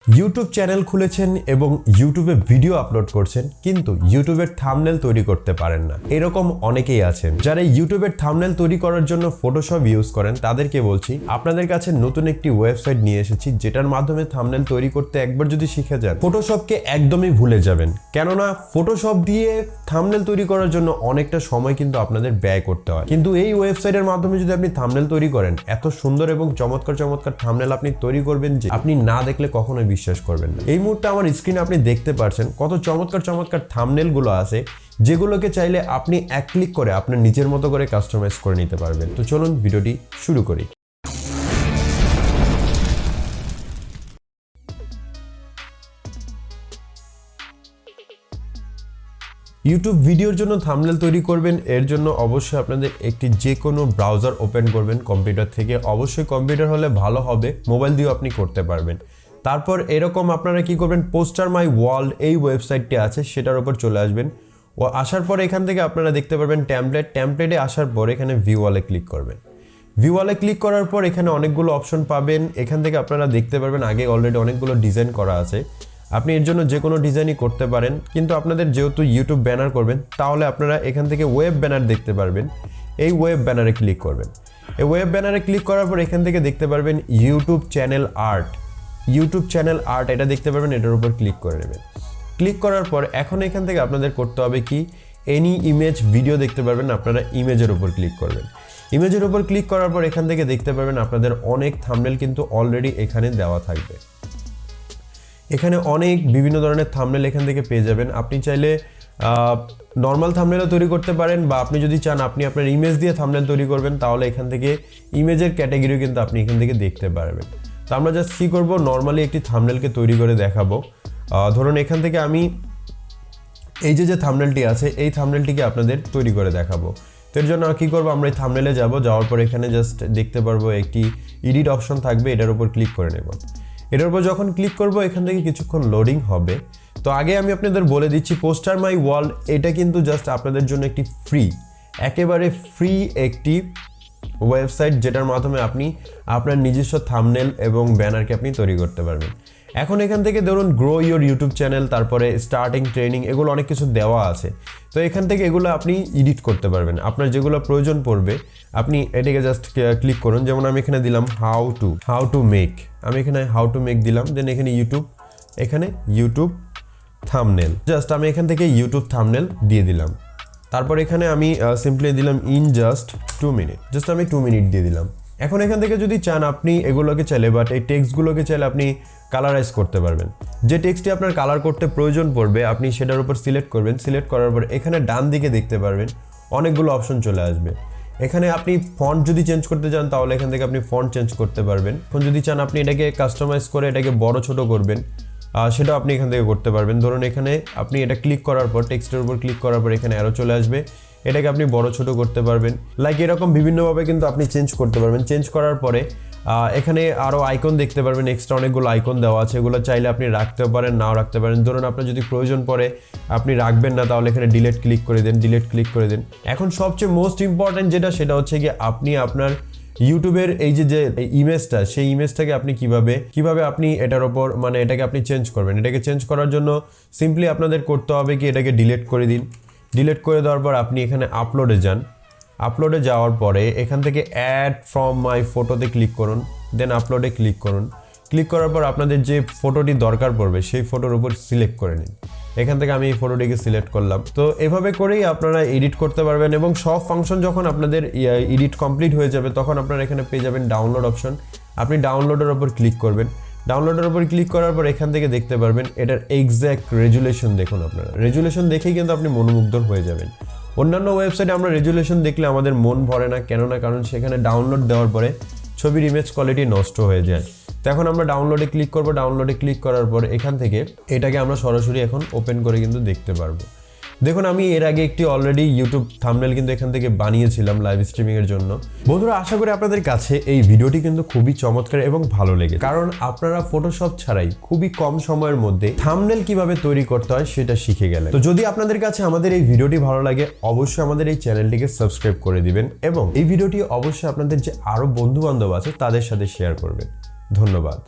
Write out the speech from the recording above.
YouTube channel খুলেছেন এবং ইউটিউবে ভিডিও আপলোড করছেন, কিন্তু ইউটিউবের থাম্বনেল তৈরি করতে পারেন না। এরকম অনেকেই আছেন যারা ইউটিউবের থাম্বনেল তৈরি করার জন্য ফটোশপ ইউজ করেন। তাদেরকে বলছি, আপনাদের কাছে নতুন একটি ওয়েবসাইট নিয়ে এসেছি, যেটার মাধ্যমে থাম্বনেল তৈরি করতে একবার যদি শিখে যান, ফটোশপকে একদমই ভুলে যাবেন। কেননা ফটোশপ দিয়ে থাম্বনেল তৈরি করার জন্য অনেকটা সময় কিন্তু আপনাদের ব্যয় করতে হয়, কিন্তু এই ওয়েবসাইটের মাধ্যমে যদি আপনি থাম্বনেল তৈরি করেন, এত সুন্দর এবং চমৎকার থাম্বনেল আপনি তৈরি করবেন যে আপনি না দেখলে কখনোই বিশ্বাস করবেন না। এই মুহূর্তে আমার স্ক্রিনে আপনি দেখতে পাচ্ছেন কত চমৎকার থাম্বনেল গুলো আছে, যেগুলোকে চাইলে আপনি এক ক্লিক করে আপনার নিজের মতো করে কাস্টমাইজ করে নিতে পারবেন। তো চলুন ভিডিওটি শুরু করি। ইউটিউব ভিডিওর জন্য থাম্বনেল তৈরি করবেন, এর জন্য অবশ্যই আপনাদের একটি যে কোনো ব্রাউজার ওপেন করবেন কম্পিউটার থেকে। অবশ্যই কম্পিউটার হলে ভালো হবে, মোবাইল দিয়েও আপনি করতে পারবেন। তারপর এরকম আপনারা কি করবেন, পোস্টার মাই ওয়ার্ল্ড এই ওয়েবসাইটটি আছে, সেটার উপর চলে আসবেন। ও আসার পর এখান থেকে আপনারা দেখতে পারবেন টেমপ্লেটে আসার পর এখানে ভিউ ওয়ালে ক্লিক করবেন। ভিউ ওয়ালে ক্লিক করার পর এখানে অনেকগুলো অপশন পাবেন। এখান থেকে আপনারা দেখতে পারবেন আগে অলরেডি অনেকগুলো ডিজাইন করা আছে। আপনি এর জন্য যে কোনো ডিজাইনই করতে পারেন, কিন্তু আপনাদের যেহেতু ইউটিউব ব্যানার করবেন, তাহলে আপনারা এখান থেকে ওয়েব ব্যানার দেখতে পারবেন। এই ওয়েব ব্যানারে ক্লিক করবেন। এই ওয়েব ব্যানারে ক্লিক করার পর এখান থেকে দেখতে পারবেন ইউটিউব চ্যানেল আর্ট। এটা দেখতে পারবেন, এটার উপর ক্লিক করে নেবেন। ক্লিক করার পর এখন এখান থেকে আপনাদের করতে হবে কি, এনি ইমেজ ভিডিও দেখতে পারবেন, আপনারা ইমেজের উপর ক্লিক করবেন। ইমেজের উপর ক্লিক করার পর এখান থেকে দেখতে পারবেন আপনাদের অনেক থাম্বনেল কিন্তু অলরেডি এখানে দেওয়া থাকবে। এখানে অনেক বিভিন্ন ধরনের থাম্বনেল এখান থেকে পেয়ে যাবেন। আপনি চাইলে নর্মাল থাম্বনেলও তৈরি করতে পারেন, বা আপনি যদি চান আপনি আপনার ইমেজ দিয়ে থাম্বনেল তৈরি করবেন, তাহলে এখান থেকে ইমেজের ক্যাটাগরিও কিন্তু আপনি এখান থেকে দেখতে পারবেন। তো আমরা জাস্ট কী করবো, নর্মালি একটি থাম্বনেলকে তৈরি করে দেখাবো। ধরুন এখান থেকে আমি এই যে থাম্বনেলটি আছে, এই থাম্বনেলটিকে আপনাদের তৈরি করে দেখাবো। তো এর জন্য কী করবো, আমরা এই থাম্বনেলে যাওয়ার পর এখানে জাস্ট দেখতে পারবো একটি এডিট অপশন থাকবে, এটার উপর ক্লিক করে নেব। এটার উপর যখন ক্লিক করব এখান থেকে কিছুক্ষণ লোডিং হবে। তো আগে আমি আপনাদের বলে দিচ্ছি, পোস্টার মাই ওয়ার্ল্ড এটা কিন্তু জাস্ট আপনাদের জন্য একটি একেবারে ফ্রি একটি ওয়েবসাইট, যেটার মাধ্যমে আপনি আপনার নিজস্ব থাম্বনেল এবং ব্যানারকে আপনি তৈরি করতে পারবেন। এখন এখান থেকে ধরুন গ্রো ইউর ইউটিউব চ্যানেল, তারপরে স্টার্টিং ট্রেনিং, এগুলো অনেক কিছু দেওয়া আছে। তো এখান থেকে এগুলো আপনি এডিট করতে পারবেন, আপনার যেগুলো প্রয়োজন পড়বে আপনি এটাকে জাস্ট ক্লিক করুন। যেমন আমি এখানে দিলাম হাউ টু মেক, আমি এখানে হাউ টু মেক দিলাম। দেন এখানে ইউটিউব থাম্বনেল, জাস্ট আমি এখান থেকে ইউটিউব থাম্বনেল দিয়ে দিলাম। তারপর এখানে আমি সিম্পলি দিলাম ইন জাস্ট 2 মিনিট, জাস্ট আমি 2 মিনিট দিয়ে দিলাম। এখন এখান থেকে যদি চান আপনি এগুলোকে চাইলে, বাট এই টেক্সটগুলোকে চাইলে আপনি কালারাইজ করতে পারবেন। যে টেক্সটটি আপনার কালার করতে প্রয়োজন পড়বে আপনি সেটার উপর সিলেক্ট করবেন। সিলেক্ট করার পর এখানে ডান দিকে দেখতে পারবেন অনেকগুলো অপশন চলে আসবে। এখানে আপনি ফন্ট যদি চেঞ্জ করতে চান, তাহলে এখান থেকে আপনি ফন্ট চেঞ্জ করতে পারবেন। এখন যদি চান আপনি এটাকে কাস্টমাইজ করে এটাকে বড় ছোট করবেন, সেটাও আপনি এখান থেকে করতে পারবেন। ধরুন এখানে আপনি এটা ক্লিক করার পর, টেক্সটের উপর ক্লিক করার পর এখানে অ্যারো চলে আসবে, এটাকে আপনি বড় ছোট করতে পারবেন। লাইক এরকম বিভিন্নভাবে কিন্তু আপনি চেঞ্জ করতে পারবেন। চেঞ্জ করার পরে এখানে আরও আইকন দেখতে পারবেন, এক্সট্রা অনেকগুলো আইকন দেওয়া আছে, এগুলো চাইলে আপনি রাখতেও পারেন, নাও রাখতে পারেন। ধরুন আপনার যদি প্রয়োজন পড়ে আপনি রাখবেন না, তাহলে এখানে ডিলিট ক্লিক করে দেন। এখন সবচেয়ে মোস্ট ইম্পর্টেন্ট সেটা হচ্ছে কি, আপনি আপনার ইউটিউবের এই যে ইমেজটা, সেই ইমেজটাকে আপনি কিভাবে আপনি এটার ওপর মানে এটাকে আপনি চেঞ্জ করবেন। এটাকে চেঞ্জ করার জন্য সিম্পলি আপনাদের করতে হবে কি, এটাকে ডিলিট করে দিন। ডিলিট করে দেওয়ার পর আপনি এখানে আপলোডে যান। আপলোডে যাওয়ার পরে এখান থেকে অ্যাড ফ্রম মাই ফটোতে ক্লিক করুন। দেন আপলোডে ক্লিক করুন। ক্লিক করার পর আপনাদের যে ফটোটি দরকার পড়বে সেই ফটোর উপর সিলেক্ট করে নিন। এখান থেকে আমি এই ফটোটিকে সিলেক্ট করলাম। তো এভাবে করেই আপনারা এডিট করতে পারবেন, এবং সব ফাংশন যখন আপনাদের এডিট কমপ্লিট হয়ে যাবে তখন আপনারা এখানে পেয়ে যাবেন ডাউনলোড অপশন। আপনি ডাউনলোডের উপর ক্লিক করবেন। ডাউনলোডের উপর ক্লিক করার পর এখান থেকে দেখতে পারবেন এটার এক্স্যাক্ট রেজুলেশন। দেখুন, আপনারা রেজুলেশন দেখেই কিন্তু আপনি মনোমুগ্ধ হয়ে যাবেন। অন্যান্য ওয়েবসাইটে আমরা রেজুলেশন দেখলে আমাদের মন ভরে না, কারণ সেখানে ডাউনলোড দেওয়ার পরে ছবির ইমেজ কোয়ালিটি নষ্ট হয়ে যায়। তো এখন আমরা ডাউনলোডে ক্লিক করব। ডাউনলোডে ক্লিক করার পর এখান থেকে এটাকে আমরা সরাসরি এখন ওপেন করে কিন্তু দেখতে পারবো। দেখুন, আমি এর আগে একটি অলরেডি ইউটিউব থাম্বনেল কিন্তু এখান থেকে বানিয়েছিলাম লাইভ স্ট্রিমিংয়ের জন্য। বন্ধুরা, আশা করি আপনাদের কাছে এই ভিডিওটি কিন্তু খুবই চমৎকার এবং ভালো লেগে, কারণ আপনারা ফটোশপ ছাড়াই খুবই কম সময়ের মধ্যে থাম্বনেল কিভাবে তৈরি করতে হয় সেটা শিখে গেলেন। তো যদি আপনাদের কাছে আমাদের এই ভিডিওটি ভালো লাগে, অবশ্যই আমাদের এই চ্যানেলটিকে সাবস্ক্রাইব করে দিবেন, এবং এই ভিডিওটি অবশ্যই আপনাদের যে আরো বন্ধু বান্ধব আছে তাদের সাথে শেয়ার করবেন। ধন্যবাদ।